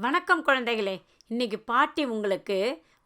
வணக்கம் குழந்தைகளே. இன்னைக்கு பாட்டி உங்களுக்கு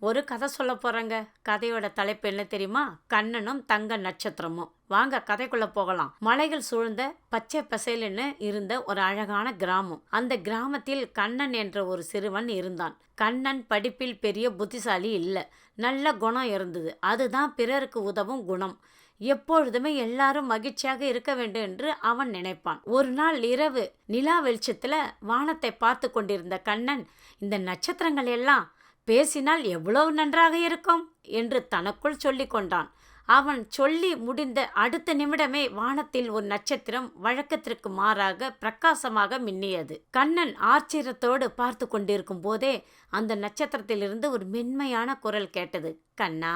ஒரு கதை சொல்ல போறாங்க. கதையோட தலைப்பு என்ன தெரியுமா? கண்ணனும் தங்க நட்சத்திரமும். வாங்க கதைக்குள்ள போகலாம். மலைகள் சூழ்ந்த பச்சை பசேலுன்னு இருந்த ஒரு அழகான கிராமம். அந்த கிராமத்தில் கண்ணன் என்ற ஒரு சிறுவன் இருந்தான். கண்ணன் படிப்பில் பெரிய புத்திசாலி இல்ல, நல்ல குணம் இருந்தது. அதுதான் பிறருக்கு உதவும் குணம். எப்பொழுதுமே எல்லாரும் மகிழ்ச்சியாக இருக்க வேண்டும் என்று அவன் நினைப்பான். ஒரு நாள் இரவு நிலா வெளிச்சத்துல வானத்தை பார்த்து கொண்டிருந்த கண்ணன், இந்த நட்சத்திரங்கள் எல்லாம் பேசினால் எவ்வளவு நன்றாக இருக்கும் என்று தனக்குள் சொல்லிக் கொண்டான். அவன் சொல்லி முடிந்த அடுத்த நிமிடமே வானத்தில் ஒரு நட்சத்திரம் வழக்கத்திற்கு மாறாக பிரகாசமாக மின்னியது. கண்ணன் ஆச்சரியத்தோடு பார்த்து கொண்டிருக்கும் போதே அந்த நட்சத்திரத்திலிருந்து ஒரு மென்மையான குரல் கேட்டது. கண்ணா,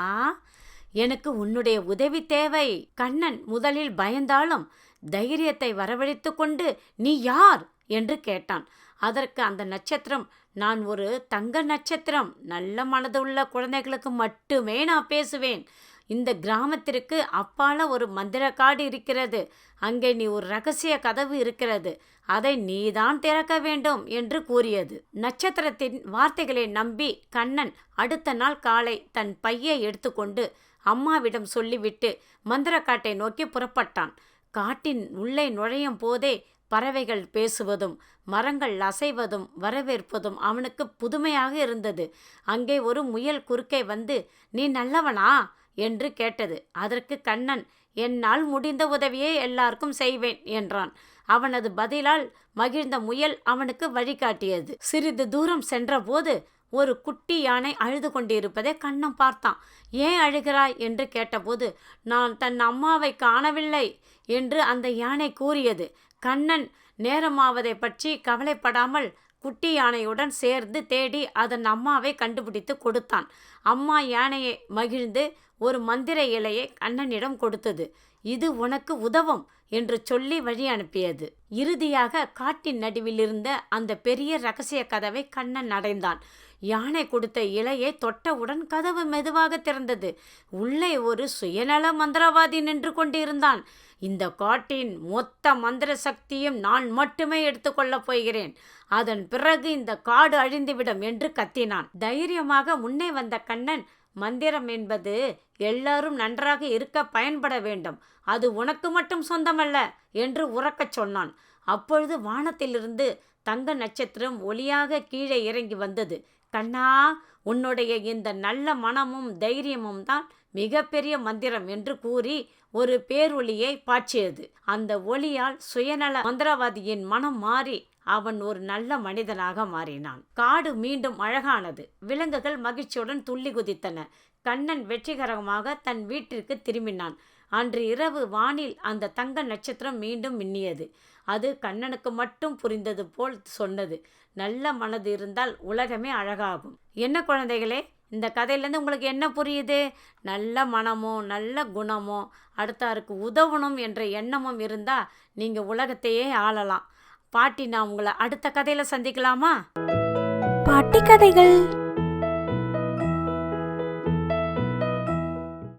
எனக்கு உன்னுடைய உதவி தேவை. கண்ணன் முதலில் பயந்தாலும் தைரியத்தை வரவழைத்து கொண்டு, நீ யார் என்று கேட்டான். அதற்கு அந்த நட்சத்திரம், நான் ஒரு தங்க நட்சத்திரம். நல்ல மனதுள்ள குழந்தைகளுக்கு மட்டுமே நான் பேசுவேன். இந்த கிராமத்திற்கு அப்பால ஒரு மந்திரக்காடு இருக்கிறது. அங்கே நீ ஒரு ரகசிய கதவு இருக்கிறது. அதை நீதான் திறக்க வேண்டும் என்று கூறியது. நட்சத்திரத்தின் வார்த்தைகளை நம்பி கண்ணன் அடுத்த நாள் காலை தன் பையை எடுத்துக்கொண்டு அம்மாவிடம் சொல்லிவிட்டு மந்திரக்காட்டை நோக்கி புறப்பட்டான். காட்டின் உள்ளே நுழையும் போதே பறவைகள் பேசுவதும் மரங்கள் அசைவதும் வரவேற்பதும் அவனுக்கு புதுமையாக இருந்தது. அங்கே ஒரு முயல் குறுக்கே வந்து, நீ நல்லவனா என்று கேட்டது. அதற்கு கண்ணன், என்னால் முடிந்த உதவியை எல்லாருக்கும் செய்வேன் என்றான். அவனது பதிலால் மகிழ்ந்த முயல் அவனுக்கு வழிகாட்டியது. சிறிது தூரம் சென்றபோது ஒரு குட்டி யானை அழுது கொண்டிருப்பதை கண்ணன் பார்த்தான். ஏன் அழுகிறாய் என்று கேட்டபோது, நான் தன் அம்மாவை காணவில்லை என்று அந்த யானை கூறியது. கண்ணன் நேரமாவதை பற்றி கவலைப்படாமல் குட்டி யானையுடன் சேர்ந்து தேடி அதன் அம்மாவை கண்டுபிடித்து கொடுத்தான். அம்மா யானையை மகிழ்ந்து ஒரு மந்திர இலையை கண்ணனிடம் கொடுத்தது. இது உனக்கு உதவும் என்று சொல்லி வழி அனுப்பியது. இறுதியாக காட்டின் நடுவில் இருந்த அந்த பெரிய ரகசிய கதவை கண்ணன் அடைந்தான். யானை கொடுத்த இலையை தொட்டவுடன் கதவு மெதுவாக திறந்தது. உள்ளே ஒரு சுயநல மந்திரவாதி நின்று கொண்டிருந்தான். இந்த காட்டின் மொத்த மந்திர சக்தியும் நான் மட்டுமே எடுத்துக்கொள்ளப் போகிறேன். அதன் பிறகு இந்த காடு அழிந்துவிடும் என்று கத்தினான். தைரியமாக முன்னே வந்த கண்ணன், மந்திரம் என்பது எல்லாரும் நன்றாக இருக்க பயன்பட வேண்டும். அது உனக்கு மட்டும் சொந்தமல்ல என்று உரக்கச் சொன்னான். அப்பொழுது வானத்திலிருந்து தங்க நட்சத்திரம் ஒளியாக கீழே இறங்கி வந்தது. கண்ணா, உன்னுடைய இந்த நல்ல மனமும் தைரியமும் தான் மிகப்பெரிய மந்திரம் என்று கூறி ஒரு பேரொளியை பாய்ச்சியது. அந்த ஒளியால் சுயநல மந்திரவாதியின் மனம் மாறி அவன் ஒரு நல்ல மனிதனாக மாறினான். காடு மீண்டும் அழகானது. விலங்குகள் மகிழ்ச்சியுடன் துள்ளி குதித்தன. கண்ணன் வெற்றிகரமாக தன் வீட்டிற்கு திரும்பினான். அன்று இரவு வானில் அந்த தங்க நட்சத்திரம் மீண்டும் மின்னியது. அது கண்ணனுக்கு மட்டும் புரிந்தது போல் சொன்னது, நல்ல மனது இருந்தால் உலகமே அழகாகும். என்ன குழந்தைகளே, இந்த கதையிலேருந்து உங்களுக்கு என்ன புரியுது? நல்ல மனமோ நல்ல குணமோ அடுத்தாருக்கு உதவணும் என்ற எண்ணமும் இருந்தால் நீங்கள் உலகத்தையே ஆளலாம். பாட்டி, நான் உங்களை அடுத்த கதையில் சந்திக்கலாமா? பாட்டி கதைகள்.